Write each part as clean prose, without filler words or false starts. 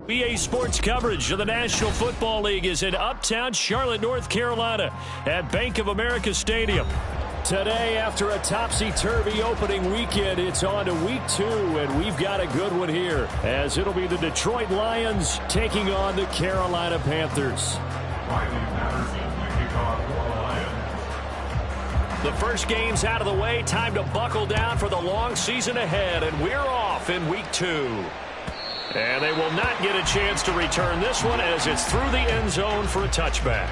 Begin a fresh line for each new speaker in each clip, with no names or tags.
BA Sports coverage of the National Football League is in uptown Charlotte, North Carolina at Bank of America Stadium. Today, after a topsy-turvy opening weekend, it's on to week 2, and we've got a good one here, as it'll be the Detroit Lions taking on the Carolina Panthers. The first game's out of the way. Time to buckle down for the long season ahead, and we're off in week 2. And they will not get a chance to return this one as it's through the end zone for a touchback.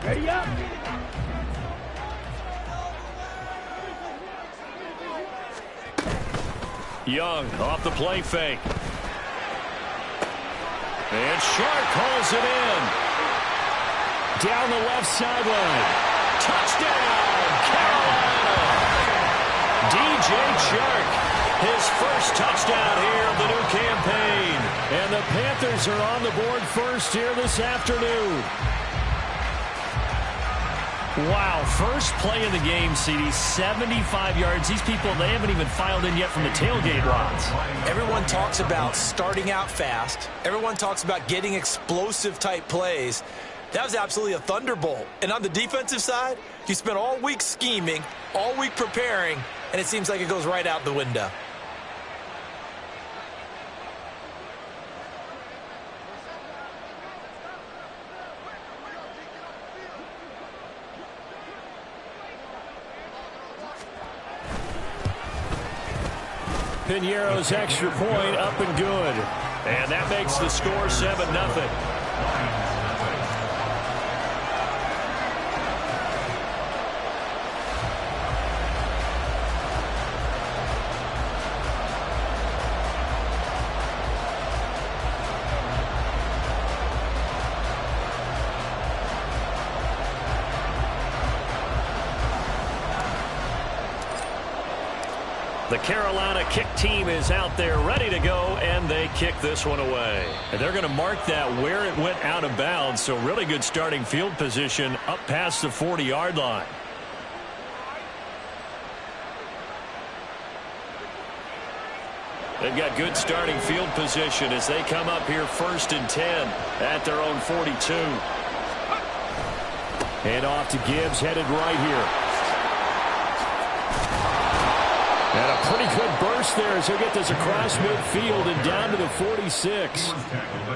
Ready up.
Young off the play fake. And Shark calls it in. Down the left sideline. Touchdown, Carolina. DJ Chark, his first touchdown here of the new campaign. And the Panthers are on the board first here this afternoon. Wow, first play of the game, CD, 75 yards. These people, they haven't even filed in yet from the tailgate lots.
Everyone talks about starting out fast. Everyone talks about getting explosive-type plays. That was absolutely a thunderbolt. And on the defensive side, you spent all week scheming, all week preparing, and it seems like it goes right out the window.
Piñeiro's extra point up and good. And that makes the score 7-0. The Carolina kick team is out there ready to go, and they kick this one away. And they're going to mark that where it went out of bounds, so really good starting field position up past the 40-yard line. They've got good starting field position as they come up here 1st and 10 at their own 42. And off to Gibbs, headed right here. And a pretty good burst there as he'll get this across midfield and down to the 46.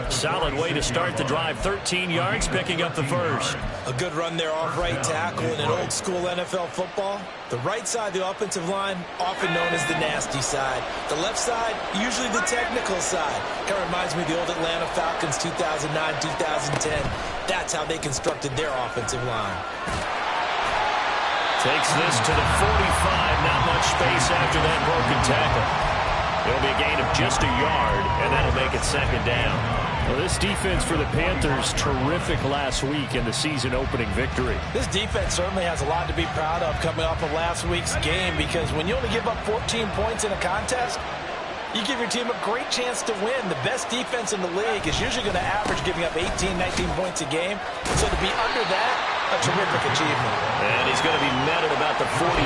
Solid way to start the drive. 13 yards, picking up the first.
A good run there off right tackle in an old-school NFL football. The right side of the offensive line, often known as the nasty side. The left side, usually the technical side. Kind of reminds me of the old Atlanta Falcons 2009-2010. That's how they constructed their offensive line.
Takes this to the 45. Not much space after that broken tackle. It'll be a gain of just a yard, and that'll make it 2nd down. Well, this defense for the Panthers, terrific last week in the season-opening victory.
This defense certainly has a lot to be proud of coming off of last week's game, because when you only give up 14 points in a contest, you give your team a great chance to win. The best defense in the league is usually going to average giving up 18, 19 points a game. So to be under that, a terrific achievement.
And he's going to be met at about the 43.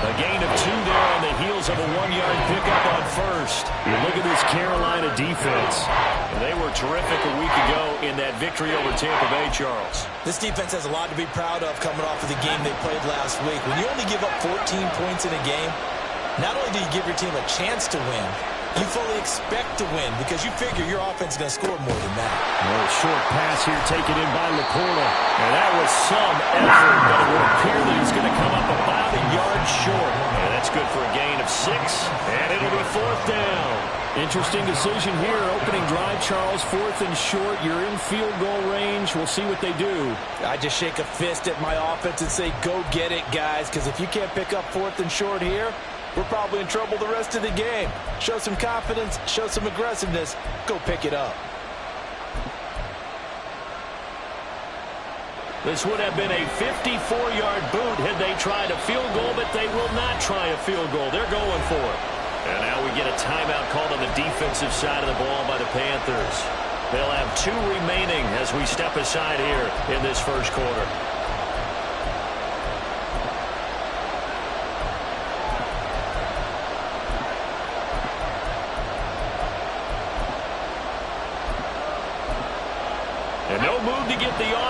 A gain of 2 there on the heels of a 1-yard pickup on first. You look at this Carolina defense. They were terrific a week ago in that victory over Tampa Bay, Charles.
This defense has a lot to be proud of coming off of the game they played last week. When you only give up 14 points in a game, not only do you give your team a chance to win, you fully expect to win because you figure your offense is going to score more than that.
A short pass here taken in by LaPorta. And that was some effort, but it would appear that he's going to come up about a yard short. And that's good for a gain of 6, and it'll be 4th down. Interesting decision here. Opening drive, Charles, 4th and short. You're in field goal range. We'll see what they do.
I just shake a fist at my offense and say, go get it, guys, because if you can't pick up 4th and short here, we're probably in trouble the rest of the game. Show some confidence, show some aggressiveness, go pick it up.
This would have been a 54-yard boot had they tried a field goal, but they will not try a field goal. They're going for it. And now we get a timeout called on the defensive side of the ball by the Panthers. They'll have 2 remaining as we step aside here in this first quarter.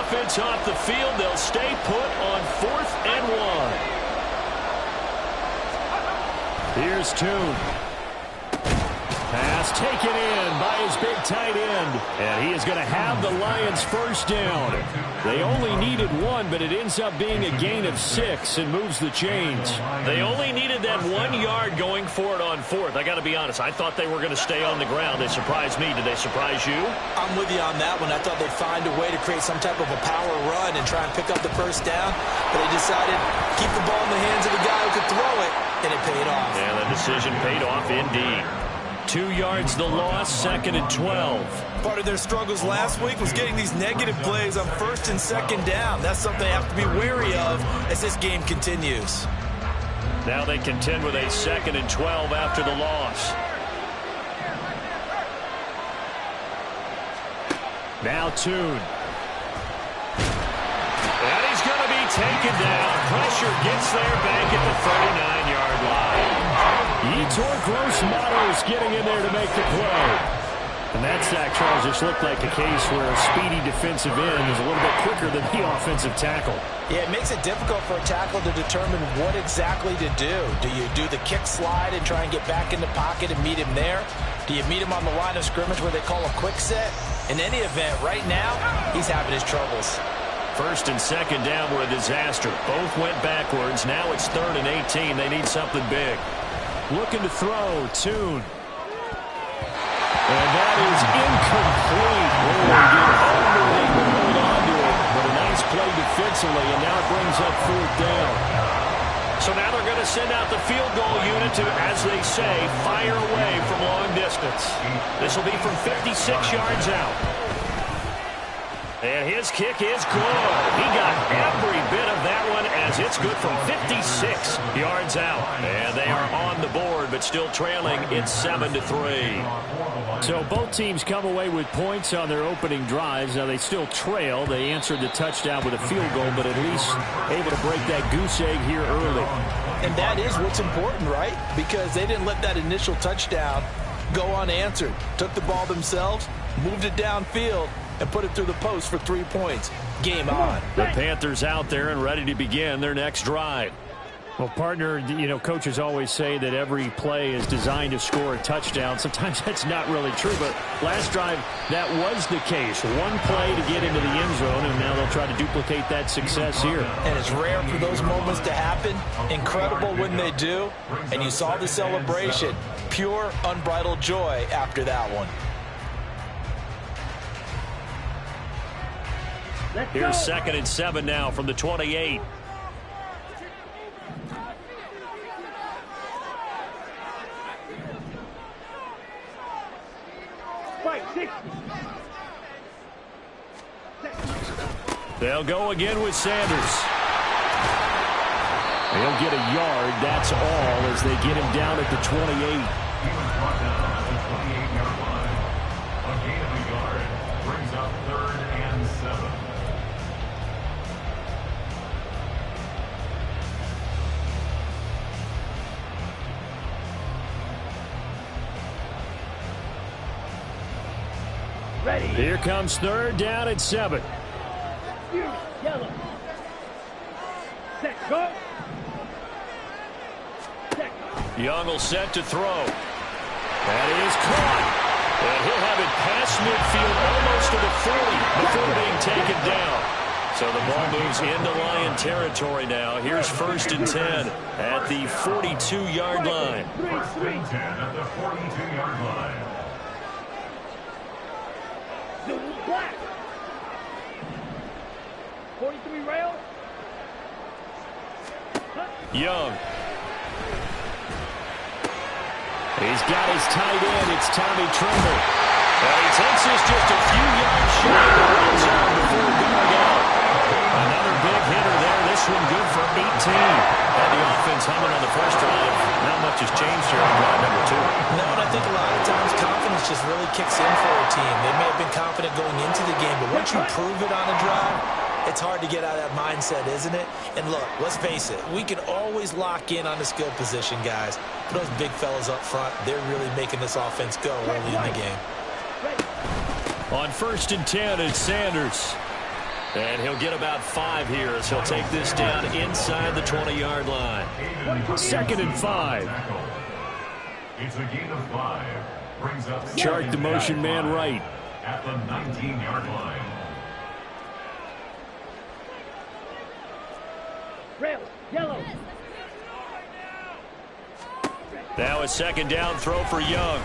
offense off the field. They'll stay put on 4th and 1. Here's Toon. Pass taken in by his big tight end. And he is going to have the Lions first down. They only needed 1, but it ends up being a gain of 6 and moves the chains.
They only needed that 1 yard going for it on 4th. I got to be honest. I thought they were going to stay on the ground. They surprised me. Did they surprise you?
I'm with you on that one. I thought they'd find a way to create some type of a power run and try and pick up the first down. But they decided keep the ball in the hands of the guy who could throw it, and it paid off.
And the decision paid off indeed.
2 yards the loss, 2nd and 12.
Part of their struggles last week was getting these negative plays on 1st and 2nd down. That's something they have to be wary of as this game continues.
Now they contend with a 2nd and 12 after the loss.
Now Toon. And he's going to be taken down. Pressure gets there back at the 39-yard line. Yetur Gross-Mato is getting in there to make the play. And that sack, Charles, just looked like a case where a speedy defensive end is a little bit quicker than the offensive tackle.
Yeah, it makes it difficult for a tackle to determine what exactly to do. Do you do the kick slide and try and get back in the pocket and meet him there? Do you meet him on the line of scrimmage where they call a quick set? In any event, right now, he's having his troubles.
1st and 2nd down were a disaster. Both went backwards. Now it's 3rd and 18. They need something big.
Looking to throw, Toon. And that is incomplete. Oh, he did unbelievable hold on to it, but a nice play defensively, and now it brings up 4th down.
So now they're going to send out the field goal unit to, as they say, fire away from long distance. This will be from 56 yards out. And his kick is good. He got every bit of that one as it's good from 56 yards out. And they are on the board, but still trailing. It's 7-3.
So both teams come away with points on their opening drives. Now they still trail. They answered the touchdown with a field goal, but at least able to break that goose egg here early.
And that is what's important, right? Because they didn't let that initial touchdown go unanswered. Took the ball themselves, moved it downfield, and put it through the post for 3 points. Game on.
The Panthers out there and ready to begin their next drive.
Well, partner, you know, coaches always say that every play is designed to score a touchdown. Sometimes that's not really true, but last drive, that was the case. One play to get into the end zone, and now they'll try to duplicate that success here.
And it's rare for those moments to happen. Incredible when they do. And you saw the celebration. Pure, unbridled joy after that one.
Here's 2nd and 7 now from the 28.
They'll go again with Sanders. He'll get a yard, that's all, as they get him down at the 28. Here comes 3rd down at 7.
Yellow. Set, go.
Young will set to throw. That is caught. And he'll have it past midfield almost to the 40 before being taken down. So the ball moves into Lion territory now. Here's 1st and 10 at the 42-yard line.
3-3.
10 at the 42-yard line.
Black. 43 rail.
Young.
He's got his tight end. It's Tommy Tremble.
And he takes this just a few yards short of the red zone before going out. Another big hitter there. This one good for 18. And the offense humming on the first drive. Not much has changed here on drive number 2.
No, and I think a lot of times confidence just really kicks in for a team. They may have been confident going into the game, but once you prove it on a drive, it's hard to get out of that mindset, isn't it? And look, let's face it, we can always lock in on the skill position, guys. But those big fellas up front, they're really making this offense go early in the game.
On 1st and 10, it's Sanders.
And he'll get about 5 here as he'll take this down inside the 20-yard line.
2nd and 5.
It's a gain of 5. Brings up
Chark the motion man right.
At the 19-yard line.
Rail, yellow.
Now a 2nd down throw for Young.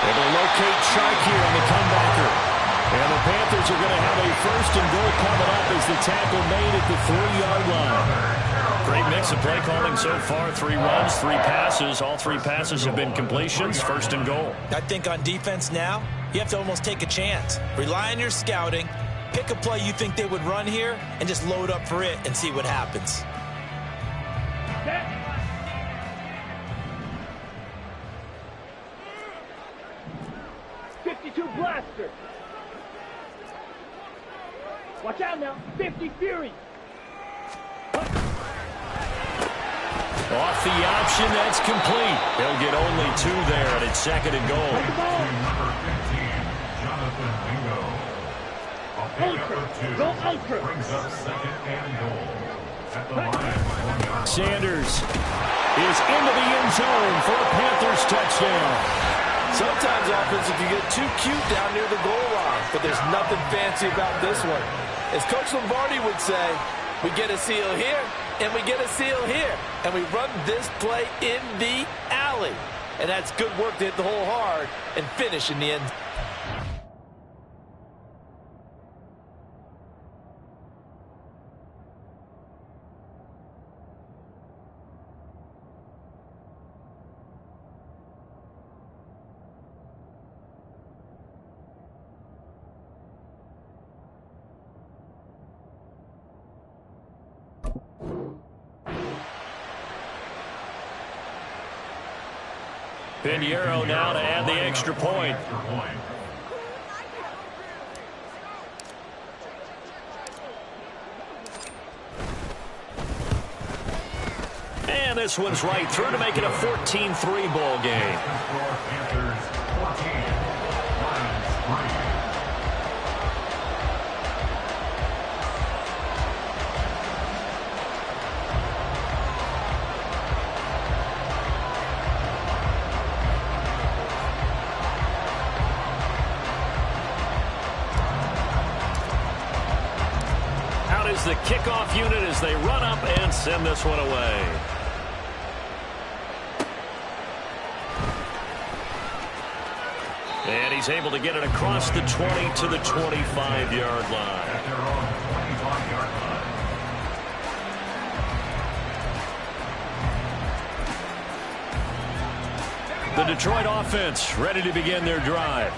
They'll locate Chark here on the comebacker. And the Panthers are going to have a 1st and goal coming up as the tackle made at the 3-yard line.
Great mix of play calling so far. 3 runs, 3 passes. All 3 passes have been completions. 1st and goal.
I think on defense now, you have to almost take a chance. Rely on your scouting. Pick a play you think they would run here and just load up for it and see what happens.
52 blaster. Watch out now. 50 Fury.
Off the option, that's complete. They'll get only 2 there, and it's 2nd and goal.
Number 15, Jonathan Bingo. A pickup of 2.
Go ultra.
Brings up 2nd and goal. At the line, 1 yard.
Sanders is into the end zone for a Panthers touchdown.
Sometimes offense, if you get too cute down near the goal line, but there's nothing fancy about this one. As Coach Lombardi would say, we get a seal here, and we get a seal here, and we run this play in the alley. And that's good work to hit the hole hard and finish in the end.
Pinheiro now to add the extra point. And this one's right through to make it a 14-3 ball game.
Panthers 14, Lions 3.
The kickoff unit as they run up and send this one away. And he's able to get it across the 20 to the 25-yard line.
At their own 25-yard line.
The Detroit offense ready to begin their drive.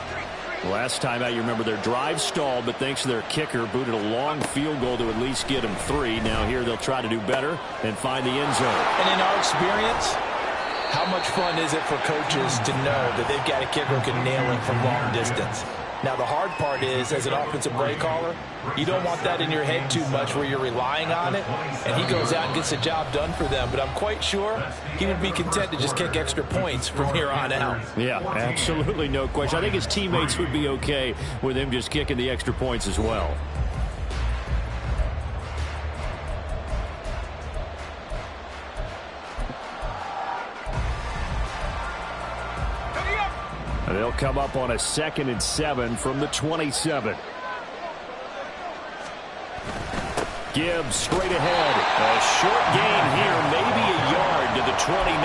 Last time out, you remember their drive stalled, but thanks to their kicker, booted a long field goal to at least get them 3. Now here they'll try to do better and find the end zone.
And in our experience, how much fun is it for coaches to know that they've got a kicker who can nail it from long distance? Now, the hard part is, as an offensive play caller, you don't want that in your head too much where you're relying on it, and he goes out and gets the job done for them. But I'm quite sure he would be content to just kick extra points from here on out.
Yeah, absolutely no question. I think his teammates would be okay with him just kicking the extra points as well. They'll come up on a 2nd and 7 from the 27. Gibbs straight ahead.
A short gain here, maybe a yard to the 29.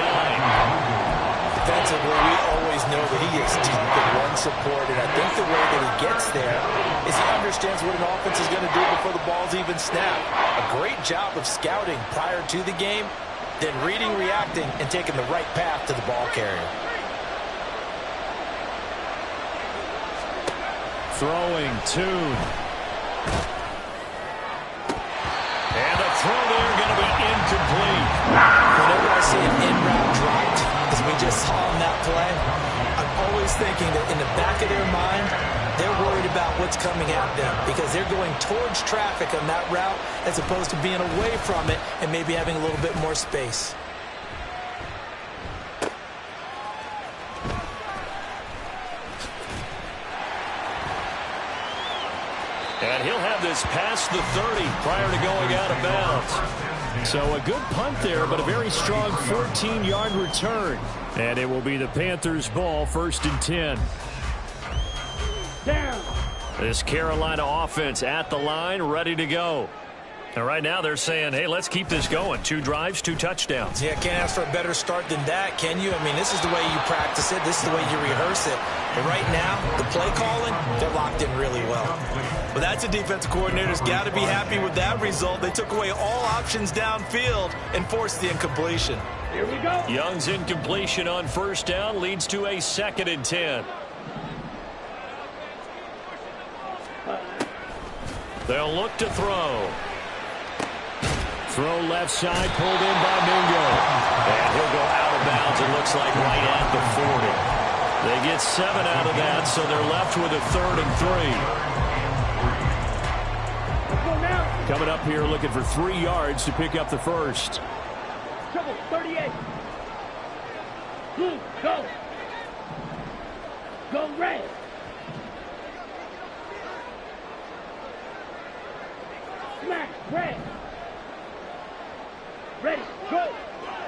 Defensively, we always know that he is deep in run support, and I think the way that he gets there is he understands what an offense is going to do before the ball's even snapped. A great job of scouting prior to the game, then reading, reacting, and taking the right path to the ball carrier.
Throwing Tune.
And the throw there going to be incomplete.
Whenever I see an in-route dropped, as we just saw on that play, I'm always thinking that in the back of their mind, they're worried about what's coming at them because they're going towards traffic on that route as opposed to being away from it and maybe having a little bit more space.
he'll have this past the 30 prior to going out of bounds.
So a good punt there, but a very strong 14-yard return. And it will be the Panthers' ball, 1st and 10.
Down.
This Carolina offense at the line, ready to go. And right now they're saying, hey, let's keep this going. 2 drives, 2 touchdowns.
Yeah, can't ask for a better start than that, can you? I mean, this is the way you practice it. This is the way you rehearse it. But right now, the play calling, they're locked in really well. But that's a defensive coordinator's got to be happy with that result. They took away all options downfield and forced the incompletion.
Here we go.
Young's incompletion on 1st down leads to a 2nd and 10. They'll look to throw.
Throw left side, pulled in by Mingo.
And he'll go out of bounds, it looks like, right at the 40. They get 7 out of that, so they're left with a 3rd and 3.
Let's go now.
Coming up here looking for 3 yards to pick up the first.
Trouble, 38. Blue, go. Go red. Smash, red. Ready, go.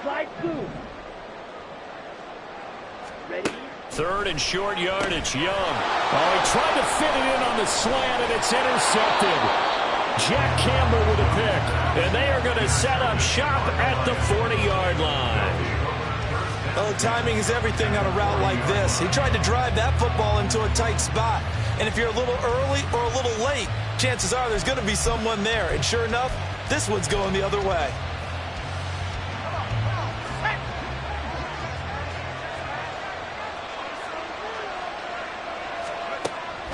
Slide through. Ready.
3rd and short yardage, Young.
Oh, he tried to fit it in on the slant, and it's intercepted. Jack Campbell with a pick.
And they are going to set up shop at the 40-yard line.
Oh, timing is everything on a route like this. He tried to drive that football into a tight spot. And if you're a little early or a little late, chances are there's going to be someone there. And sure enough, this one's going the other way.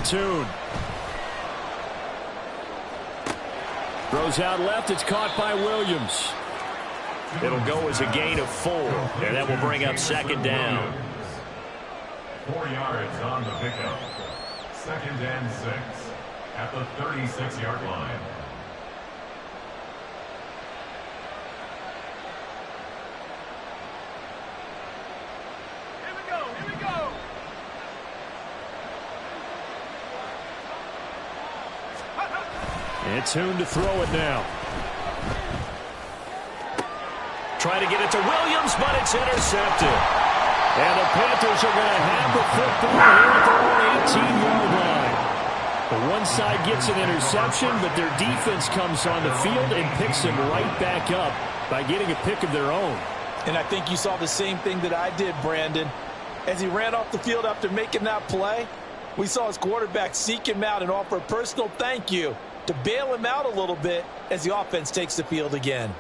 Tune. Throws out left. It's caught by Williams.
It'll go as a gain of 4, and that will bring up 2nd down.
4 yards on the pickup. 2nd and 6 at the 36-yard line.
Here we go.
And Tune to throw it now.
Try to get it to Williams, but it's intercepted.
And the Panthers are going to have the football here at their own 18-yard line. The one side gets an interception, but their defense comes on the field and picks them right back up by getting a pick of their own.
And I think you saw the same thing that I did, Brandon. As he ran off the field after making that play, we saw his quarterback seek him out and offer a personal thank you to bail him out a little bit as the offense takes the field again.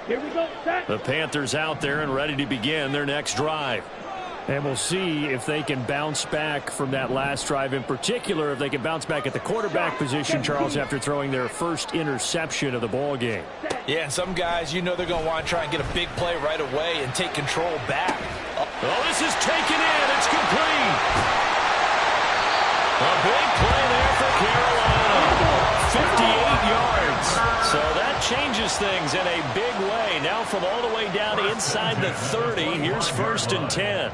Here we go, set.
The Panthers out there and ready to begin their next drive.
And we'll see if they can bounce back from that last drive, in particular if they can bounce back at the quarterback position, Charles, after throwing their first interception of the ball game.
Yeah, and some guys, you know they're going to want to try and get a big play right away and take control back.
Oh, this is taken in. It's complete. A big play there for Carolina. 58 yards. So that changes things in a big way. Now from all the way down inside the 30, here's 1st and 10.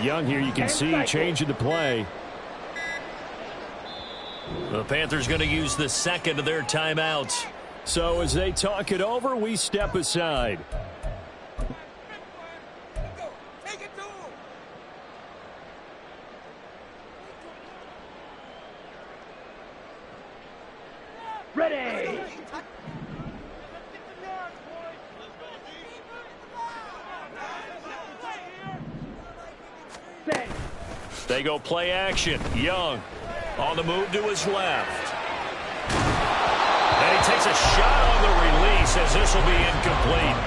Young here, you can see changing the play.
The Panthers going to use the 2nd of their timeouts.
So as they talk it over, we step aside.
Ready. Set.
They go play action. Young on the move to his left. And he takes a shot on the release as this will be incomplete.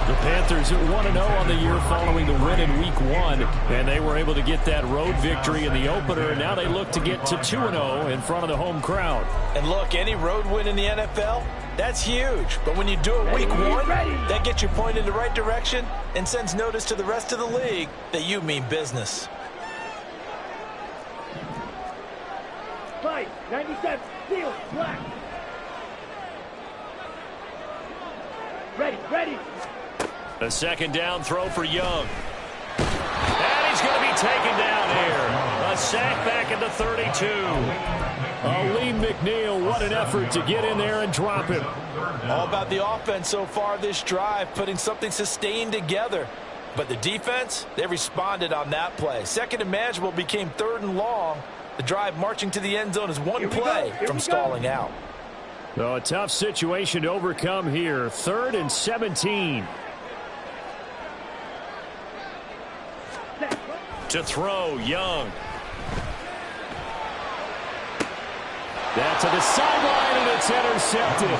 The Panthers 1-0 on the year following the win in Week 1, and they were able to get that road victory in the opener, and now they look to get to 2-0 in front of the home crowd.
And look, any road win in the NFL, that's huge. But when you do it Week 1, that gets you pointed in the right direction and sends notice to the rest of the league that you mean business.
Fight. 97, steel, black. Ready.
A second down throw for Young. And he's going to be taken down here. A sack back at the 32.
Lee McNeil, what an effort to get in there and drop him.
All about the offense so far this drive, putting something sustained together. But the defense, they responded on that play. Second and manageable became third and long. The drive marching to the end zone is one play from stalling out.
So a tough situation to overcome here. 3rd and 17.
To throw, Young.
That's to the sideline, and it's intercepted.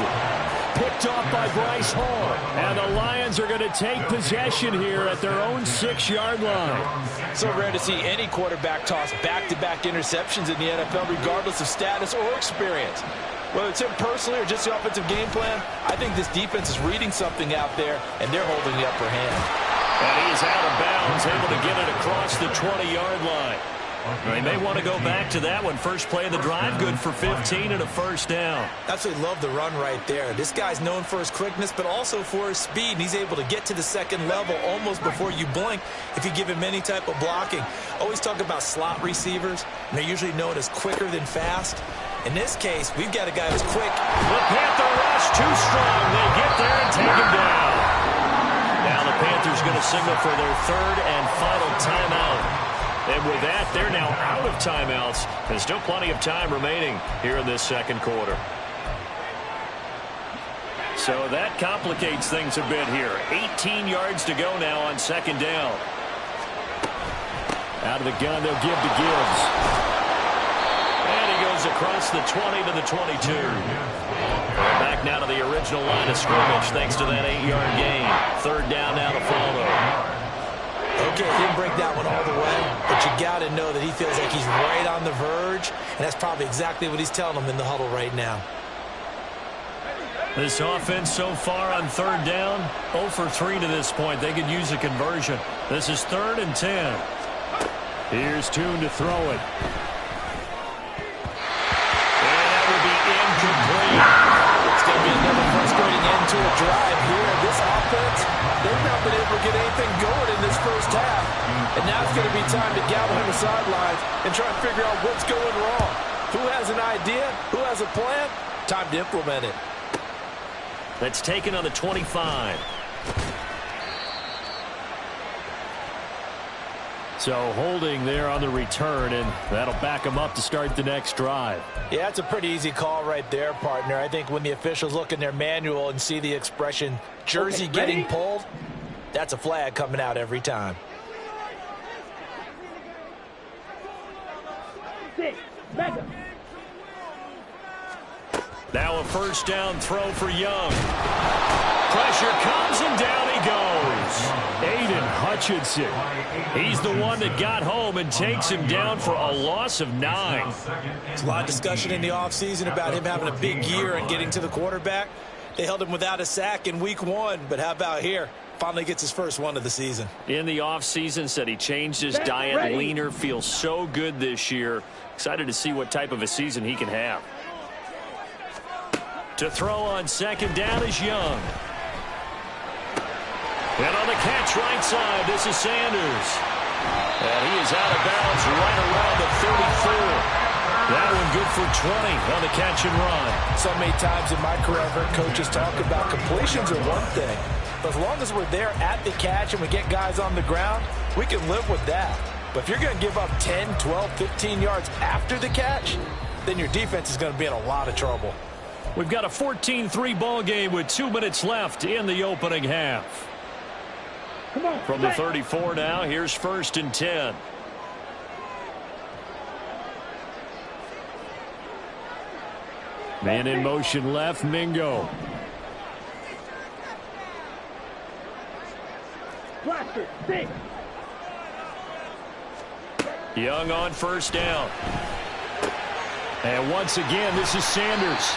Picked off by Bryce Hall. And the Lions are going to take possession here at their own 6-yard line.
So rare to see any quarterback toss back-to-back interceptions in the NFL, regardless of status or experience. Whether it's him personally or just the offensive game plan, I think this defense is reading something out there, and they're holding the upper hand.
And he's out of bounds, able to get it across the 20-yard line. They may want to go back to that one. First play of the drive, good for 15 and a first down.
Absolutely love the run right there. This guy's known for his quickness, but also for his speed. And he's able to get to the second level almost before you blink if you give him any type of blocking. Always talk about slot receivers, and they're usually known as quicker than fast. In this case, we've got a guy who's quick.
The Panther rush too strong. They get there and take him down. Now the Panthers going to signal for their 3rd and final timeout. And with that, they're now out of timeouts. There's still plenty of time remaining here in this second quarter. So that complicates things a bit here. 18 yards to go now on second down.
Out of the gun, they'll give to Gibbs.
And he goes across the 20 to the 22. Back now to the original line of scrimmage thanks to that 8-yard gain. 3rd down now to follow.
Okay, didn't break that one all the way, but you got to know that he feels like he's right on the verge, and that's probably exactly what he's telling them in the huddle right now.
This offense so far on 3rd down, 0 for 3 to this point. They could use a conversion. This is 3rd and 10.
Here's Tune to throw it.
And that will be incomplete.
It's going to be another frustrating end to a drive here. This offense, they've not been able to get anything going in this first half. And now it's going to be time to gather on the sidelines and try and figure out what's going wrong. Who has an idea? Who has a plan? Time to implement it.
That's taken on the 25.
So holding there on the return, and that'll back them up to start the next drive.
Yeah, it's a pretty easy call right there, partner. I think when the officials look in their manual and see the expression jersey getting pulled, that's a flag coming out every time.
6, mega.
Now a first down throw for Young. Pressure comes and down he goes.
Aiden Hutchinson.
He's the one that got home and takes him down for a loss of 9.
There's a lot of discussion in the offseason about him having a big year and getting to the quarterback. They held him without a sack in week 1, but how about here? Finally gets his first one of the season.
In the offseason, said he changed his diet, leaner, feels so good this year. Excited to see what type of a season he can have. To throw on second down is Young. And on the catch right side, this is Sanders. And he is out of bounds right around the 34. That one good for 20 on the catch and run.
So many times in my career, I've heard coaches talk about completions are one thing. But as long as we're there at the catch and we get guys on the ground, we can live with that. But if you're going to give up 10, 12, 15 yards after the catch, then your defense is going to be in a lot of trouble.
We've got a 14-3 ball game with 2 minutes left in the opening half.
Come on,
From the 34 now, here's 1st and 10.
Man in motion left, Mingo.
Blaster, 6.
Young on first down.
And once again, this is Sanders.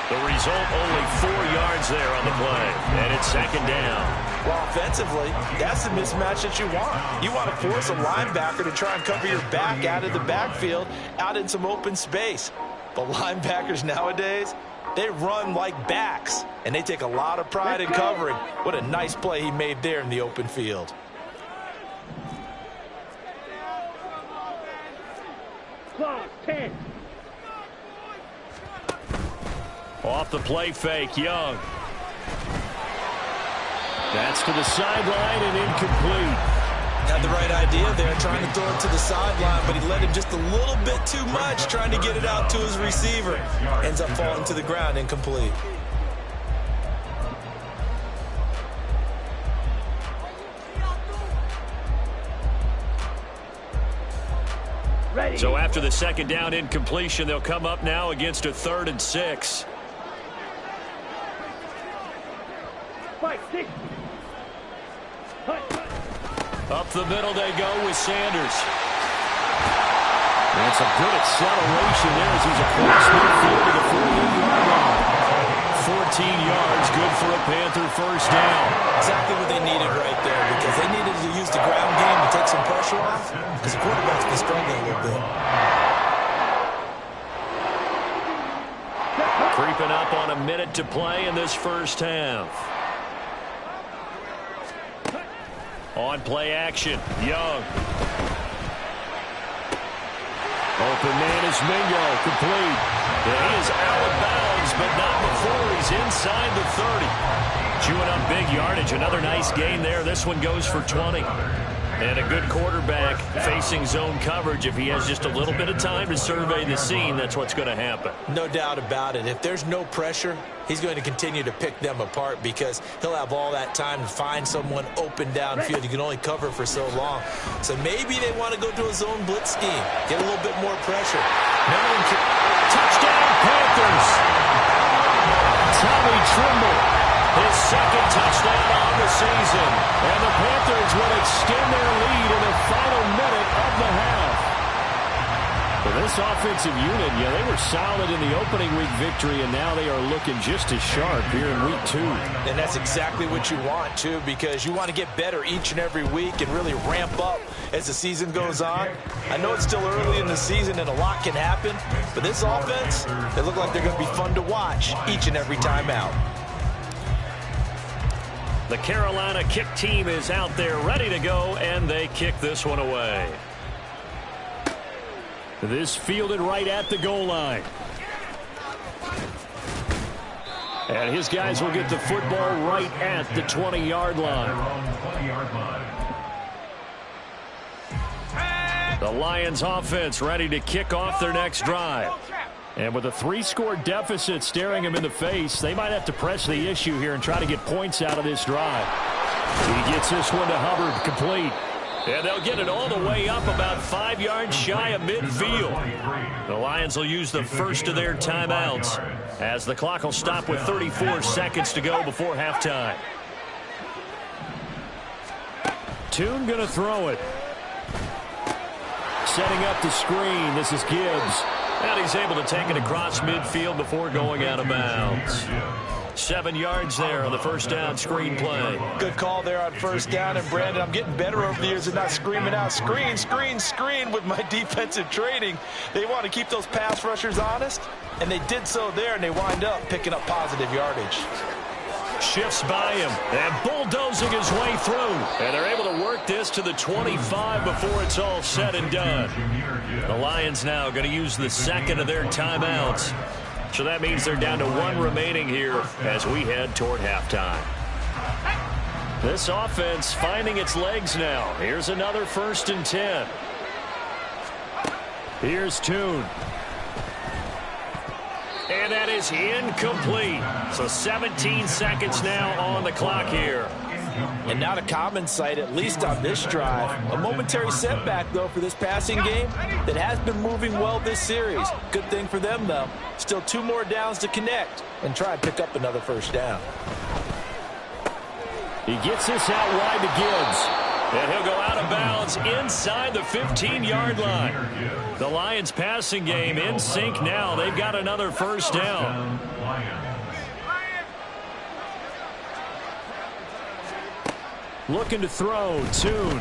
The result, only 4 yards there on the play. And it's second down.
Well, offensively, that's the mismatch that you want. You want to force a linebacker to try and cover your back out of the backfield, out in some open space. But linebackers nowadays, they run like backs, and they take a lot of pride in covering. What a nice play he made there in the open field.
Clock, 10.
Off the play fake, Young. That's to the sideline and incomplete.
Had the right idea there, trying to throw it to the sideline, but he let him just a little bit too much, trying to get it out to his receiver. Ends up falling to the ground, incomplete.
Ready.
So after the second down incompletion, they'll come up now against a 3rd and 6.
Fight, 6.
Up the middle they go with Sanders. That's a good acceleration there as he's across midfield to the 48-yard line. 14 yards, good for a Panther first down.
Exactly what they needed right there, because they needed to use the ground game to take some pressure off, because the quarterback's been struggling a little bit.
Creeping up on a minute to play in this first half. On play action, Young. Open man is Mingo, complete. And he is out of bounds, but not before he's inside the 30. Chewing up big yardage, another nice gain there. This one goes for 20. And a good quarterback facing zone coverage. If he has just a little bit of time to survey the scene, that's what's going to happen.
No doubt about it. If there's no pressure, he's going to continue to pick them apart because he'll have all that time to find someone open downfield. You can only cover for so long. So maybe they want to go to a zone blitz scheme, get a little bit more pressure.
Touchdown, Panthers! Tommy Trimble. His second touchdown on the season. And the Panthers will extend their lead in the final minute of the half. For this offensive unit, yeah, they were solid in the opening week victory, and now they are looking just as sharp here in week 2.
And that's exactly what you want, too, because you want to get better each and every week and really ramp up as the season goes on. I know it's still early in the season and a lot can happen, but this offense, they look like they're going to be fun to watch each and every time out.
The Carolina kick team is out there ready to go, and they kick this one away. This fielded right at the goal line. And his guys will get the football right at the 20-yard line. The Lions offense ready to kick off their next drive. And with a 3-score deficit staring them in the face, they might have to press the issue here and try to get points out of this drive. He gets this one to Hubbard, complete. And they'll get it all the way up about 5 yards shy of midfield. The Lions will use the first of their timeouts as the clock will stop with 34 seconds to go before halftime. Tune going to throw it. Setting up the screen. This is Gibbs. And he's able to take it across midfield before going out of bounds. 7 yards there on the first down screen play.
Good call there on first down. And, Brandon, I'm getting better over the years at not screaming out screen, screen, screen with my defensive training. They want to keep those pass rushers honest, and they did so there, and they wind up picking up positive yardage.
Shifts by him and bulldozing his way through. And they're able to work this to the 25 before it's all said and done. The Lions now going to use the second of their timeouts. So that means they're down to 1 remaining here as we head toward halftime. This offense finding its legs now. Here's another 1st and 10. Here's Tune. And that is incomplete. So 17 seconds now on the clock here.
And not a common sight, at least on this drive. A momentary setback, though, for this passing game that has been moving well this series. Good thing for them, though. Still 2 more downs to connect and try and pick up another first down.
He gets this out wide to Gibbs. And he'll go out of bounds inside the 15-yard line. The Lions passing game in sync now. They've got another first down. Looking to throw, Tune.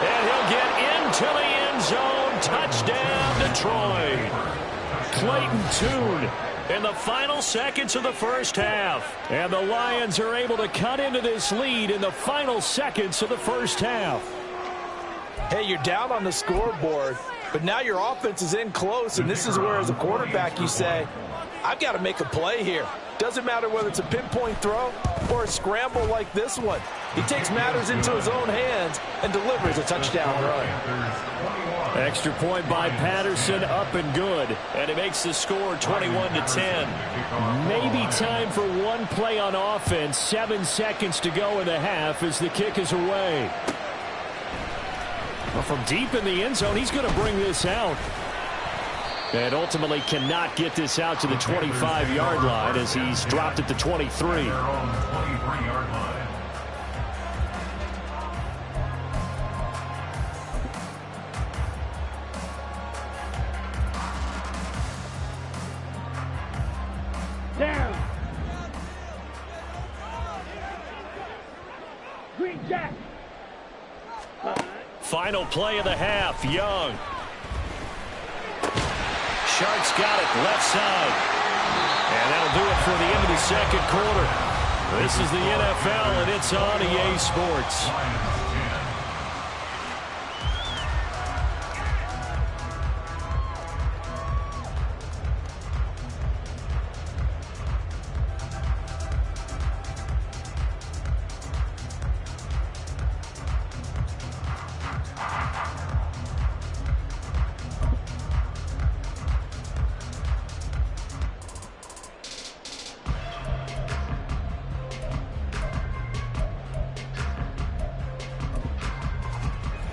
And he'll get into the end zone. Touchdown, Detroit. Clayton Tune in the final seconds of the first half. And the Lions are able to cut into this lead in the final seconds of the first half.
Hey, you're down on the scoreboard, but now your offense is in close, and this is where, as a quarterback, you say, I've got to make a play here. Doesn't matter whether it's a pinpoint throw or a scramble like this one. He takes matters into his own hands and delivers a touchdown run.
Extra point by Patterson, up and good. And it makes the score 21-10. Maybe time for one play on offense. 7 seconds to go in the half as the kick is away. Well, from deep in the end zone, he's going to bring this out. And ultimately cannot get this out to the 25-yard line as he's dropped at the 23.
Down. Green Jack.
Final play of the half, Young. Sharks got it, left side. And that'll do it for the end of the second quarter. This is the NFL, and it's on EA Sports.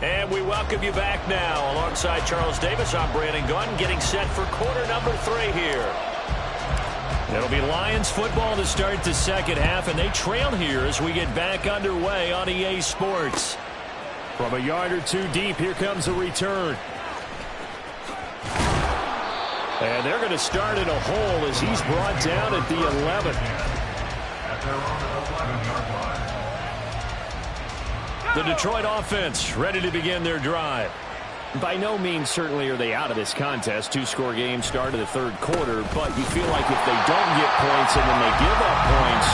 And we welcome you back now. Alongside Charles Davis, I'm Brandon Gunn, getting set for quarter number 3 here. It'll be Lions football to start the second half, and they trail here as we get back underway on EA Sports. From a yard or two deep, here comes a return. And they're going to start in a hole as he's brought down at the 11.
At their own 11-yard line.
The Detroit offense ready to begin their drive. By no means certainly are they out of this contest. 2-score game start of the third quarter, but you feel like if they don't get points and then they give up points,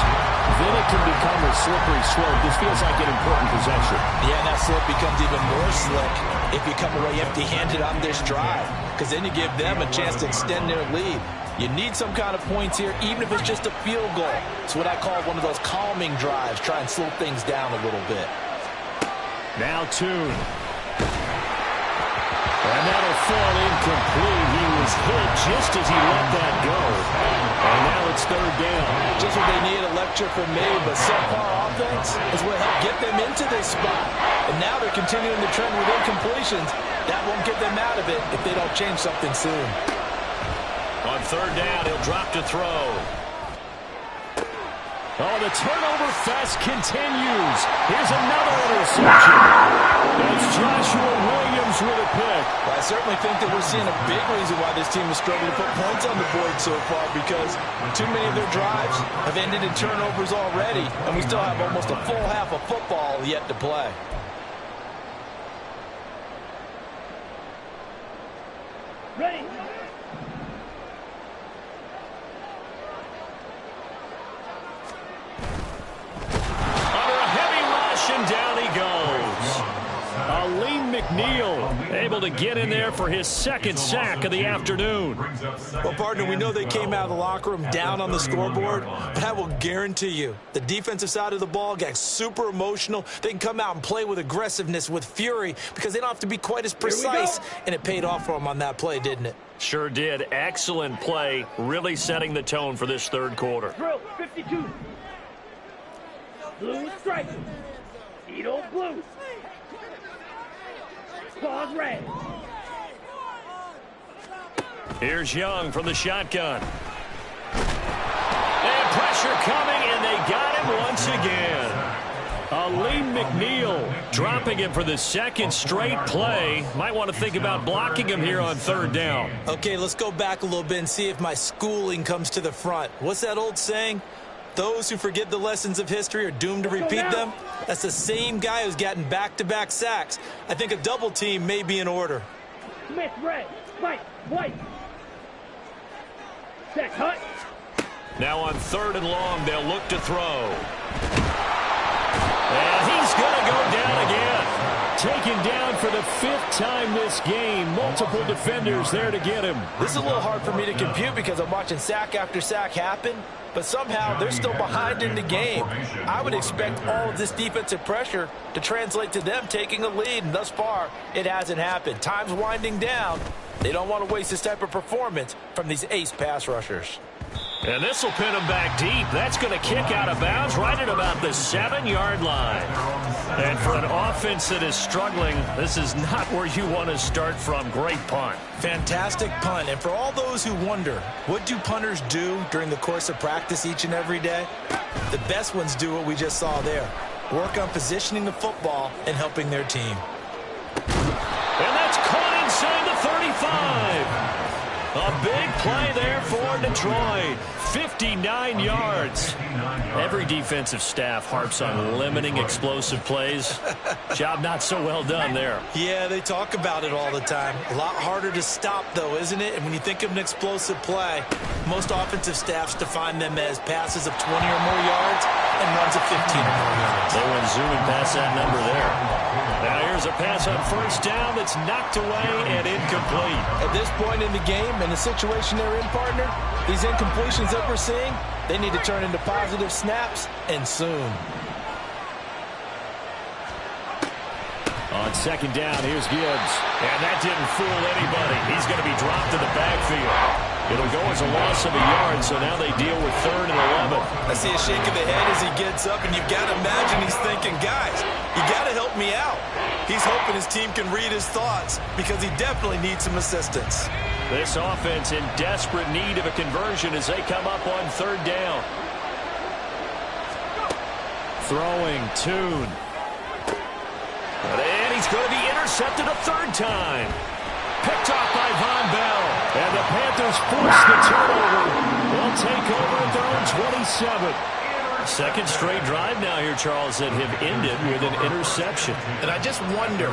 then it can become a slippery slope. This feels like an important possession.
Yeah, and that slope becomes even more slick if you come away empty-handed on this drive, because then you give them a chance to extend their lead. You need some kind of points here, even if it's just a field goal. It's what I call one of those calming drives. Try and slow things down a little bit.
Now Tune. And that'll fall incomplete. He was hit just as he let that go. And now it's third down.
Just what they need, a lecture from me, but subpar offense is what helped get them into this spot. And now they're continuing the trend with incompletions. That won't get them out of it if they don't change something soon.
On third down, he'll drop to throw. Oh, the turnover fest continues. Here's another interception. It's Joshua Williams with a pick.
Well, I certainly think that we're seeing a big reason why this team is struggling to put points on the board so far, because too many of their drives have ended in turnovers already, and we still have almost a full half of football yet to play.
Ready.
And down he goes. Aleem McNeil able to get in there for his second sack of the afternoon.
Well, partner, we know they came out of the locker room down on the scoreboard, but I will guarantee you the defensive side of the ball got super emotional. They can come out and play with aggressiveness, with fury, because they don't have to be quite as precise, and it paid off for them on that play, didn't it?
Sure did. Excellent play, really setting the tone for this third quarter.
Drill 52. Blue strike. Edo blue. Pause red.
Here's Young from the shotgun. And pressure coming, and they got him once again. Aleem McNeil dropping him for the second straight play. Might want to think about blocking him here on third down.
Okay, let's go back a little bit and see if my schooling comes to the front. What's that old saying? Those who forget the lessons of history are doomed to repeat them. That's the same guy who's gotten back-to-back sacks. I think a double team may be in order.
Smith, red. Mike, white. Set, cut.
Now on 3rd and long, they'll look to throw. And he's going to go down again.
Taken down for the 5th time this game. Multiple defenders there to get him.
This is a little hard for me to compute because I'm watching sack after sack happen, but somehow they're still behind in the game. I would expect all of this defensive pressure to translate to them taking a lead, and thus far, it hasn't happened. Time's winding down. They don't want to waste this type of performance from these ace pass rushers.
And this will pin him back deep. That's going to kick out of bounds right at about the 7-yard line. And for an offense that is struggling, this is not where you want to start from. Great punt.
Fantastic punt. And for all those who wonder, what do punters do during the course of practice each and every day? The best ones do what we just saw there. Work on positioning the football and helping their team.
And that's caught inside the 35. A big play there for Detroit. 59 yards. Every defensive staff harps on limiting explosive plays. Job not so well done there.
Yeah, they talk about it all the time. A lot harder to stop, though, isn't it? And when you think of an explosive play, most offensive staffs define them as passes of 20 or more yards and runs of 15 or more yards.
They went zooming past that number there. Now here's a pass on 1st down that's knocked away and incomplete.
At this point in the game, and the situation they're in, partner, these incompletions that we're seeing, they need to turn into positive snaps, and soon.
On 2nd down, here's Gibbs.
And that didn't fool anybody. He's going to be dropped to the backfield. It'll go as a loss of a yard, so now they deal with 3rd and 11.
I see a shake of the head as he gets up, and you've got to imagine he's thinking, guys, you got to help me out. He's hoping his team can read his thoughts because he definitely needs some assistance.
This offense in desperate need of a conversion as they come up on 3rd down.
Throwing, Tune.
And he's going to be intercepted a 3rd time. Picked off by Von Bell.
And the Panthers force the turnover. They'll take over at their own 27.
2nd straight drive now here, Charles, that have ended with an interception.
And I just wonder,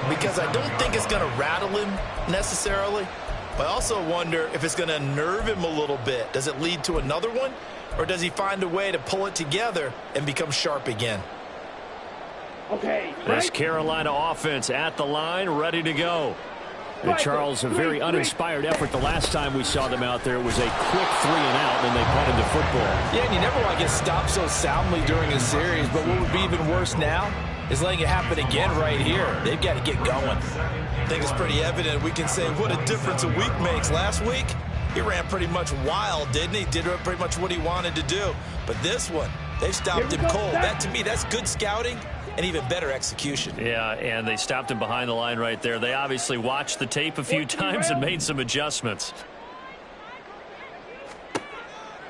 because I don't think it's going to rattle him necessarily, but I also wonder if it's going to nerve him a little bit. Does it lead to another one? Or does he find a way to pull it together and become sharp again?
Okay.
This Carolina offense at the line, ready to go.
And Charles, a very uninspired effort the last time we saw them out there. It was a quick 3 and out, and they punted the football.
Yeah, and you never want to get stopped so soundly during a series, but what would be even worse now is letting it happen again right here. They've got to get going. I think it's pretty evident. We can say what a difference a week makes. Last week, he ran pretty much wild, didn't he? Did pretty much what he wanted to do. But this one, they stopped him cold. That, to me, that's good scouting and even better execution.
Yeah, and they stopped him behind the line right there. They obviously watched the tape a few times and made some adjustments.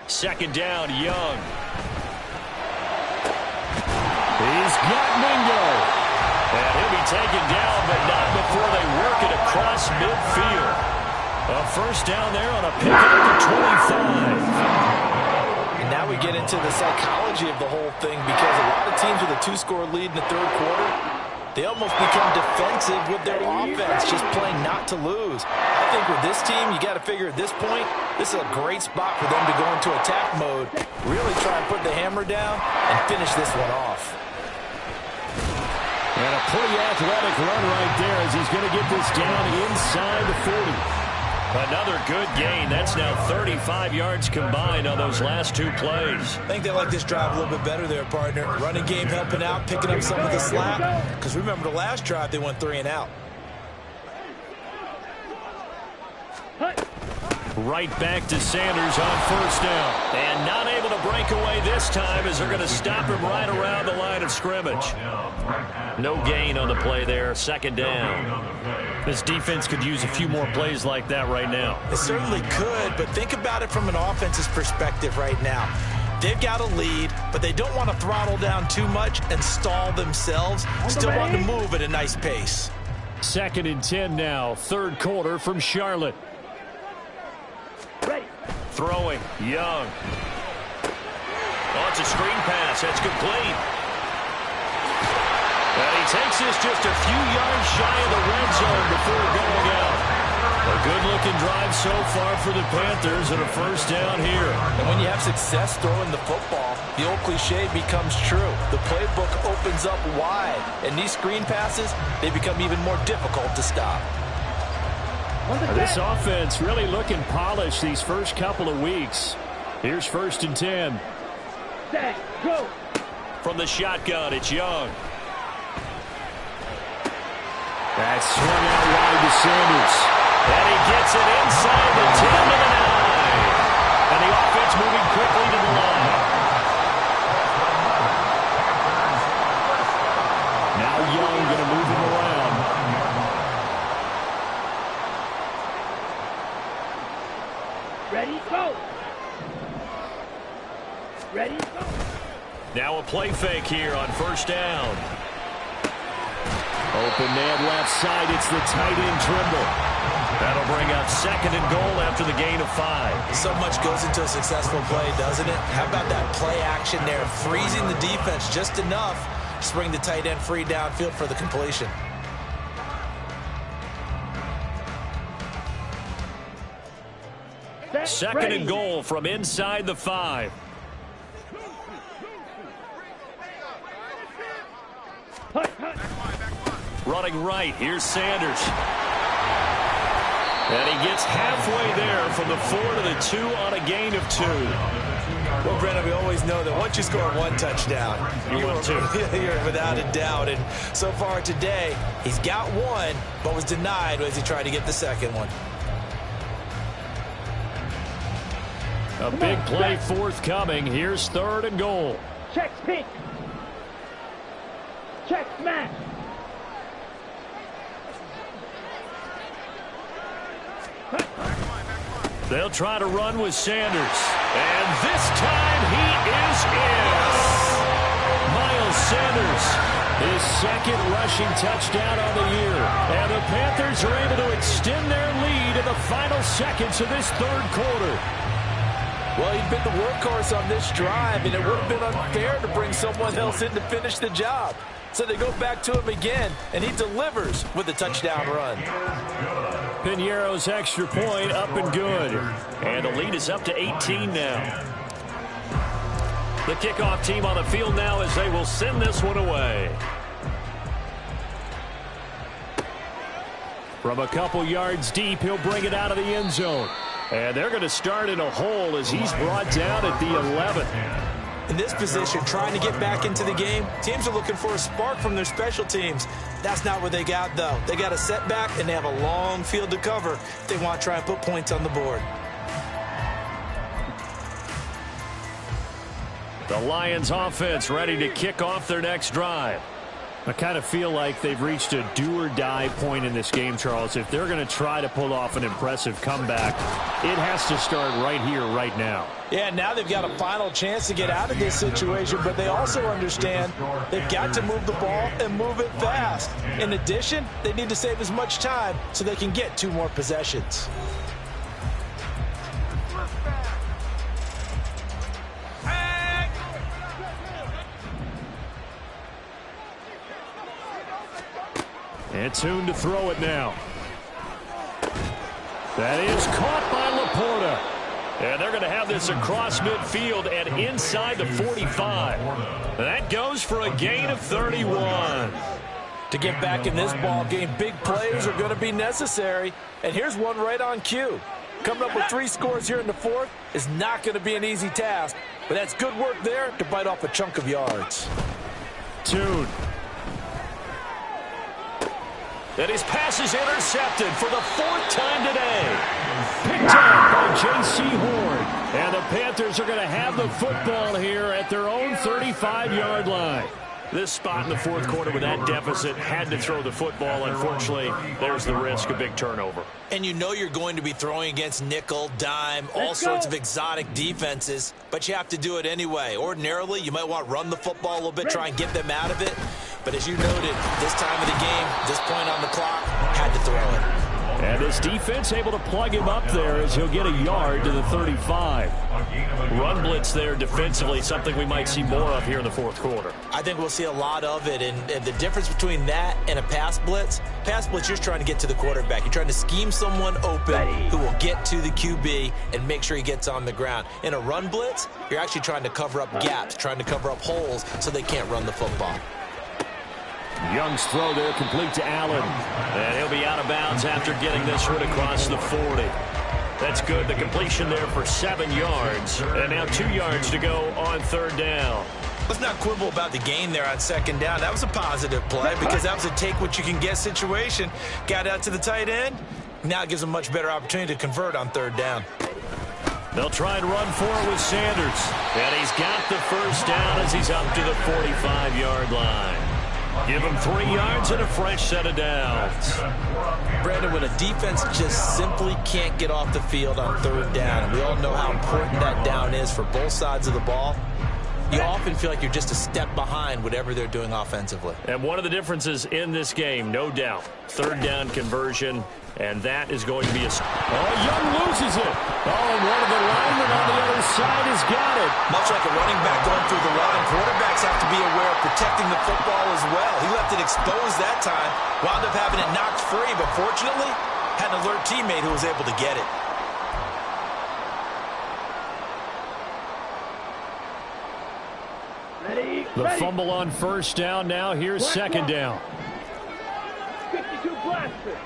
2nd down, Young.
He's got Mingo.
And he'll be taken down, but not before they work it across midfield. A 1st down there on a pickup to 25.
Now we get into the psychology of the whole thing, because a lot of teams with a 2-score lead in the 3rd quarter, they almost become defensive with their offense, just playing not to lose. I think with this team, you got to figure at this point, this is a great spot for them to go into attack mode, really try and put the hammer down and finish this one off.
And a pretty athletic run right there as he's going to get this down inside the 40.
Another good gain. That's now 35 yards combined on those last 2 plays.
I think they like this drive a little bit better there, partner. Running game helping out, picking up some of the slack. Because remember the last drive, they went 3 and out.
Right back to Sanders on 1st down. And not able to break away this time as they're going to stop him right around the line of scrimmage. No gain on the play there. 2nd down. This defense could use a few more plays like that right now.
It certainly could, but think about it from an offense's perspective right now. They've got a lead, but they don't want to throttle down too much and stall themselves. Still want to move at a nice pace.
2nd and 10 now. 3rd quarter from Charlotte.
Ready.
Throwing, Young. Oh, it's a screen pass. That's complete. And he takes this just a few yards shy of the red zone before going out. A good-looking drive so far for the Panthers and a first down here.
And when you have success throwing the football, the old cliche becomes true. The playbook opens up wide, and these screen passes, they become even more difficult to stop.
This offense really looking polished these first couple of weeks. Here's 1st and 10.
Set, go.
From the shotgun, it's Young. That's swung out wide to Sanders. And he gets it inside the 10 to the 9. And the offense moving quickly to the line. Now Young going to move him around.
Ready, go. Ready, go.
Now a play fake here on 1st down. Open man left side. It's the tight end Trimble. That'll bring up 2nd and goal after the gain of 5.
So much goes into a successful play, doesn't it? How about that play action there, freezing the defense just enough to bring the tight end free downfield for the completion.
Set,
2nd
ready.
and goal from inside the 5.
Hut, hut.
Running right, here's Sanders. And he gets halfway there from the 4 to the 2 on a gain of 2.
Well, Brennan, we always know that once you score 1 touchdown,
You win 2.
You're without a doubt. And so far today, he's got 1, but was denied as he tried to get the 2nd one.
A big play forthcoming. Here's 3rd and goal.
Check pink. Check smash.
They'll try to run with Sanders. And this time he is in. Miles Sanders, his 2nd rushing touchdown on the year. And the Panthers are able to extend their lead in the final seconds of this 3rd quarter.
Well, he'd been the workhorse on this drive, and it would have been unfair to bring someone else in to finish the job. So they go back to him again, and he delivers with a touchdown run.
Piñeiro's extra point up and good. And the lead is up to 18 now. The kickoff team on the field now as they will send this one away. From a couple yards deep, he'll bring it out of the end zone. And they're going to start in a hole as he's brought down at the 11.
In this position, trying to get back into the game, teams are looking for a spark from their special teams. That's not what they got, though. They got a setback, and they have a long field to cover if they want to try and put points on the board.
The Lions offense ready to kick off their next drive. I kind of feel like they've reached a do-or-die point in this game, Charles. If they're going to try to pull off an impressive comeback, it has to start right here, right now.
Yeah, now they've got a final chance to get out of this situation, but they also understand they've got to move the ball and move it fast. In addition, they need to save as much time so they can get 2 more possessions.
And Tune to throw it now. That is caught by Laporta. And they're going to have this across midfield and inside the 45. That goes for a gain of 31.
To get back in this ball game, big plays are going to be necessary. And here's one right on cue. Coming up with 3 scores here in the 4th is not going to be an easy task. But that's good work there to bite off a chunk of yards.
Tune. And his pass is intercepted for the 4th time today. Picked up by J.C. Horn. And the Panthers are going to have the football here at their own 35-yard line. This spot in the 4th quarter with that deficit had to throw the football. Unfortunately, there's the risk of big turnover.
And you know you're going to be throwing against nickel, dime, all sorts of exotic defenses, but you have to do it anyway. Ordinarily, you might want to run the football a little bit, try and get them out of it. But as you noted, this time of the game, this point on the clock, had to throw it.
And And this defense able to plug him up there as he'll get a yard to the 35. Run blitz there defensively, something we might see more of here in the fourth quarter.
I think we'll see a lot of it, and the difference between that and a pass blitz, you're just trying to get to the quarterback. You're trying to scheme someone open who will get to the QB and make sure he gets on the ground. In a run blitz, you're actually trying to cover up gaps, trying to cover up holes so they can't run the football.
Young's throw there complete to Allen. And he'll be out of bounds after getting this one across the 40. That's good. The completion there for 7 yards. And now 2 yards to go on third down.
Let's not quibble about the gain there on second down. That was a positive play because that was a take-what-you-can-get situation. Got out to the tight end. Now it gives them a much better opportunity to convert on third down.
They'll try and run for it with Sanders. And he's got the first down as he's up to the 45-yard line. Give him 3 yards and a fresh set of downs.
Brandon, when a defense just simply can't get off the field on third down, and we all know how important that down is for both sides of the ball, you often feel like you're just a step behind whatever they're doing offensively.
And one of the differences in this game, no doubt, third down conversion, and that is going to be a... Oh, Young loses it. Oh, and one of the linemen on the other side has got it.
Much like a running back going through the line, quarterbacks have to be aware of protecting the football as well. He left it exposed that time, wound up having it knocked free, but fortunately, had an alert teammate who was able to get it.
The fumble on first down now. Here's second down.
52 blaster.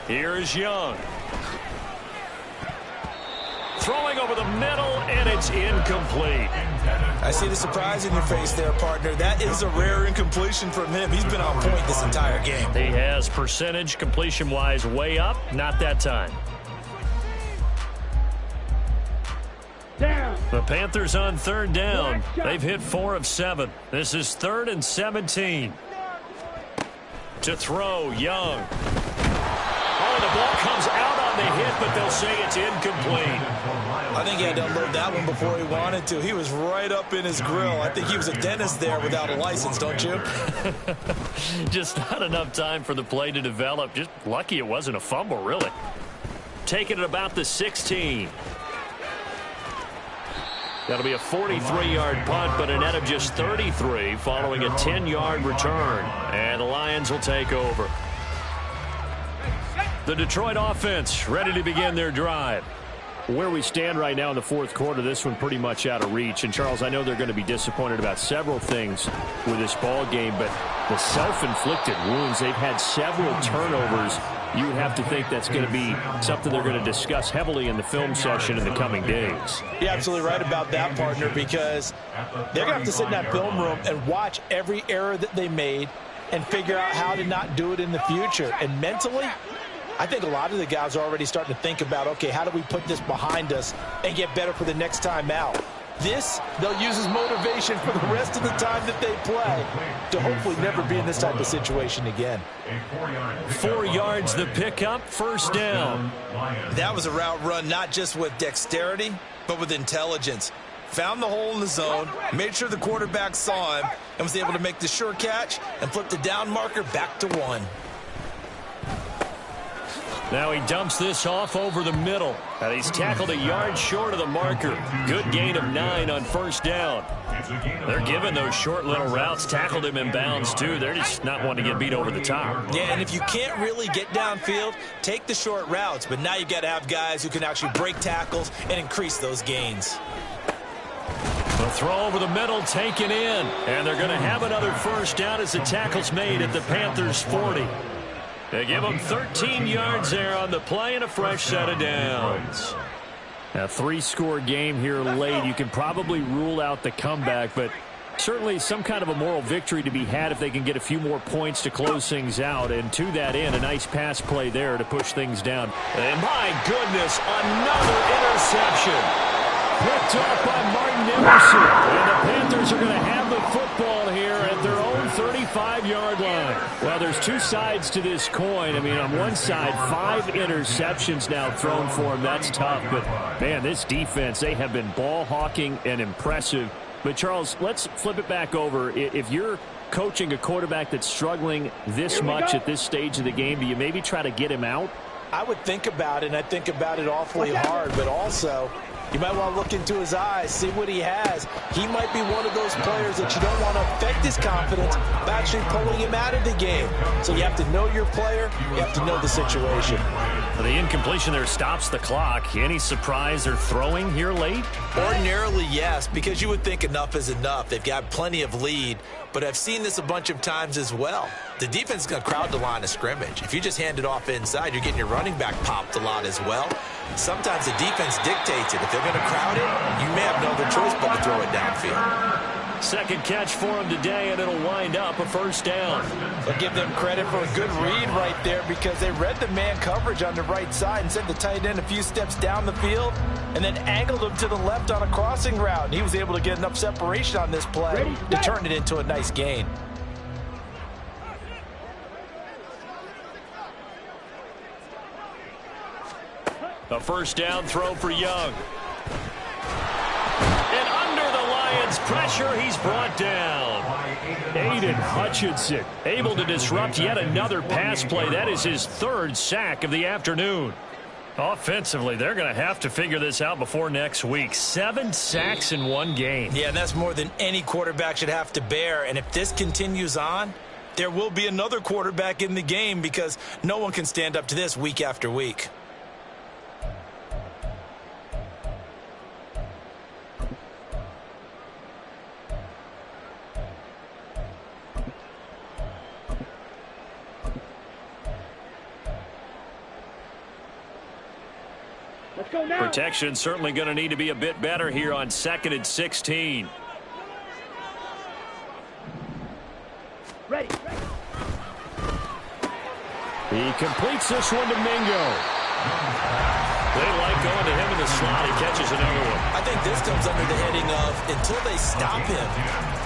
Here's Young. Throwing over the middle, and it's incomplete.
I see the surprise in your face there, partner. That is a rare incompletion from him. He's been on point this entire game.
He has percentage completion-wise way up. Not that time.
Down.
The Panthers on third down. They've hit 4 of 7. This is 3rd and 17. To throw, Young. Oh, the ball comes out on the hit, but they'll say it's incomplete.
I think he had to unload that one before he wanted to. He was right up in his grill. I think he was a dentist there without a license, don't you?
Just not enough time for the play to develop. Just lucky it wasn't a fumble, really. Taking it about the 16. That'll be a 43-yard punt, but a net of just 33 following a 10-yard return. And the Lions will take over. The Detroit offense ready to begin their drive. Where we stand right now in the fourth quarter, this one pretty much out of reach. And, Charles, I know they're going to be disappointed about several things with this ball game, but the self-inflicted wounds, they've had several turnovers. You would have to think that's going to be something they're going to discuss heavily in the film session in the coming days.
You're absolutely right about that, partner, because they're going to have to sit in that film room and watch every error that they made and figure out how to not do it in the future. And mentally, I think a lot of the guys are already starting to think about, okay, how do we put this behind us and get better for the next time out? This, they'll use as motivation for the rest of the time that they play to hopefully never be in this type of situation again.
4 yards the pickup, first down.
That was a route run not just with dexterity, but with intelligence. Found the hole in the zone, made sure the quarterback saw him, and was able to make the sure catch and flip the down marker back to 1.
Now he dumps this off over the middle. And he's tackled a yard short of the marker. Good gain of 9 on first down. They're giving those short little routes. Tackled him in bounds, too. They're just not wanting to get beat over the top.
Yeah, and if you can't really get downfield, take the short routes. But now you've got to have guys who can actually break tackles and increase those gains.
The throw over the middle taken in. And they're going to have another first down as the tackle's made at the Panthers' 40. They give them 13 yards there on the play and a fresh set of downs. A 3-score game here late. You can probably rule out the comeback, but certainly some kind of a moral victory to be had if they can get a few more points to close things out. And to that end, a nice pass play there to push things down. And my goodness, another interception. Picked off by Martin Emerson. And the Panthers are going to have the football here at their own 35-yard line. Well, there's two sides to this coin. I mean, on one side, 5 interceptions now thrown for him. That's tough. But, man, this defense, they have been ball hawking and impressive. But, Charles, let's flip it back over. If you're coaching a quarterback that's struggling this much at this stage of the game, do you maybe try to get him out?
I would think about it, and I think about it awfully hard, but also you might want to look into his eyes, see what he has. He might be one of those players that you don't want to affect his confidence by actually pulling him out of the game. So you have to know your player. You have to know the situation.
The incompletion there stops the clock. Any surprise they're throwing here late?
Ordinarily, yes, because you would think enough is enough. They've got plenty of lead, but I've seen this a bunch of times as well. The defense is going to crowd the line of scrimmage. If you just hand it off inside, you're getting your running back popped a lot as well. Sometimes the defense dictates it. If they're going to crowd it, you may have no other choice but to throw it downfield.
Second catch for him today, and it'll wind up a first down.
I'll give them credit for a good read right there because they read the man coverage on the right side and sent the tight end a few steps down the field and then angled him to the left on a crossing route. And he was able to get enough separation on this play to turn it into a nice gain.
A first down throw for Young. And under the Lions' pressure, he's brought down. Aiden Hutchinson able to disrupt yet another pass play. That is his third sack of the afternoon. Offensively, they're going to have to figure this out before next week. 7 sacks in one game.
Yeah, and that's more than any quarterback should have to bear. And if this continues on, there will be another quarterback in the game because no one can stand up to this week after week.
Protection certainly going to need to be a bit better here on 2nd and 16.
Ready.
He completes this one to Mingo. They like going to him in the slot. He catches another one.
I think this comes under the heading of until they stop him,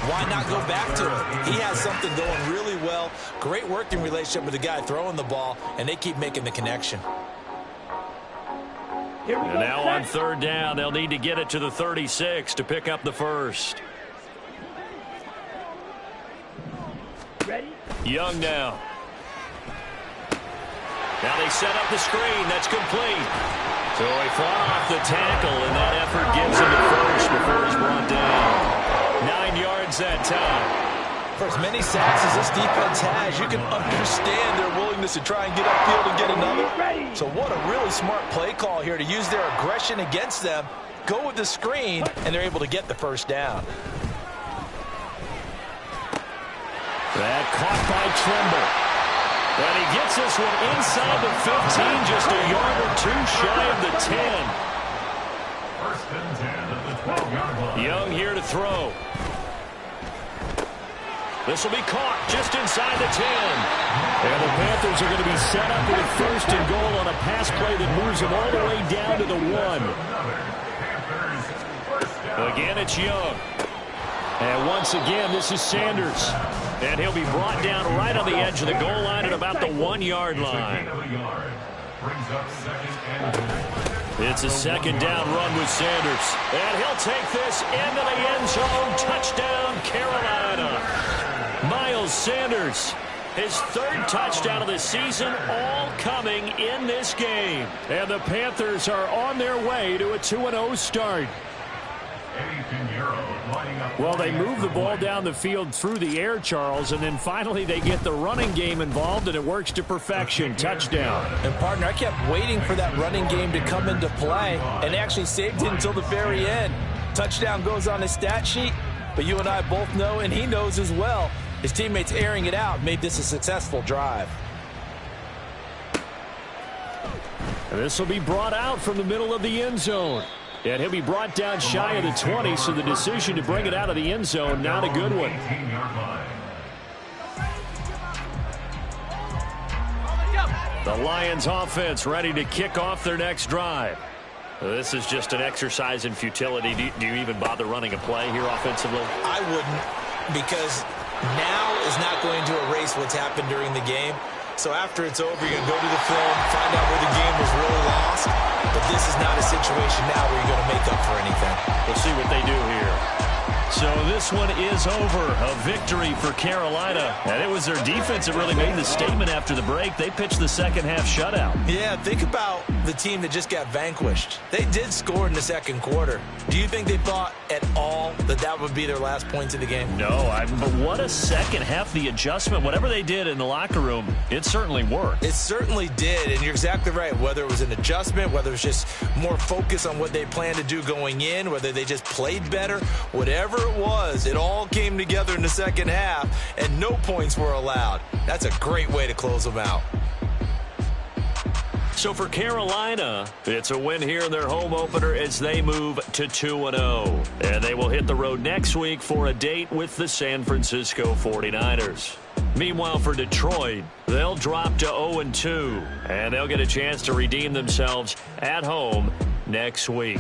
why not go back to him? He has something going really well. Great working relationship with the guy throwing the ball, and they keep making the connection.
And now on third down, they'll need to get it to the 36 to pick up the first.
Ready.
Young now. Now they set up the screen. That's complete. So he fought off the tackle, and that effort gives him the first before he's brought down. 9 yards that time.
For as many sacks as this defense has, you can understand their willingness to try and get upfield and get another. So what a really smart play call here to use their aggression against them, go with the screen, and they're able to get the first down.
That caught by Trimble. And he gets this one inside the 15, just a yard or two shy of the 10.
First and 10 at the 12-yard line.
Young here to throw. This will be caught just inside the 10. And the Panthers are going to be set up with a first and goal on a pass play that moves them all the way down to the 1. Again, it's Young. And once again, this is Sanders. And he'll be brought down right on the edge of the goal line at about the 1-yard line. It's a second down run with Sanders. And he'll take this into the end zone. Touchdown, Carolina. Miles Sanders, his third touchdown of the season, all coming in this game. And the Panthers are on their way to a 2-0 start. Well, they move the ball down the field through the air, Charles, and then finally they get the running game involved, and it works to perfection. Touchdown.
And, partner, I kept waiting for that running game to come into play, and actually saved it until the very end. Touchdown goes on his stat sheet, but you and I both know, and he knows as well, his teammates airing it out made this a successful drive.
And this will be brought out from the middle of the end zone. And he'll be brought down shy of the 20, so the decision to bring it out of the end zone, not a good one. The Lions offense ready to kick off their next drive. This is just an exercise in futility. Do you even bother running a play here offensively?
I wouldn't, because now is not going to erase what's happened during the game. So after it's over, you're going to go to the film, find out where the game was really lost. But this is not a situation now where you're going to make up for anything.
We'll see what they do here. So this one is over. A victory for Carolina. And it was their defense that really made the statement after the break. They pitched the second half shutout.
Yeah, think about the team that just got vanquished. They did score in the second quarter. Do you think they thought at all that that would be their last points of the game?
No, but what a second half. The adjustment, whatever they did in the locker room, it certainly worked.
It certainly did, and you're exactly right. Whether it was an adjustment, whether it was just more focus on what they planned to do going in, whether they just played better, whatever it was, it all came together in the second half, and no points were allowed. That's a great way to close them out.
So for Carolina, it's a win here in their home opener as they move to 2-0. And they will hit the road next week for a date with the San Francisco 49ers. Meanwhile, for Detroit, they'll drop to 0-2, and they'll get a chance to redeem themselves at home next week.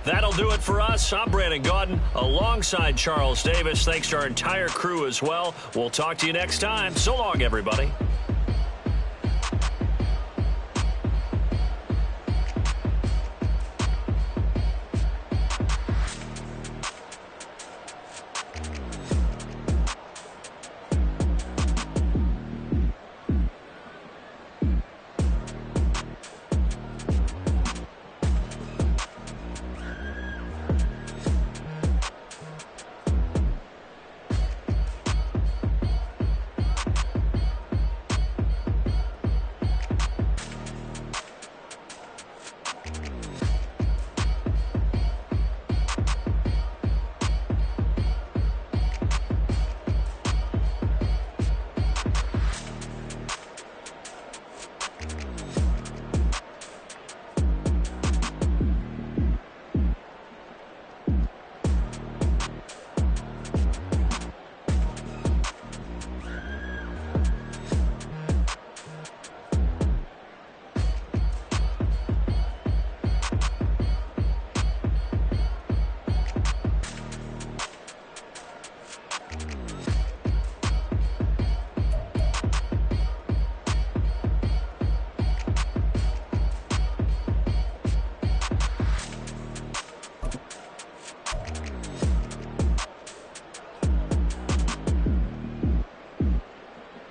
That'll do it for us. I'm Brandon Gaudin alongside Charles Davis. Thanks to our entire crew as well. We'll talk to you next time. So long, everybody.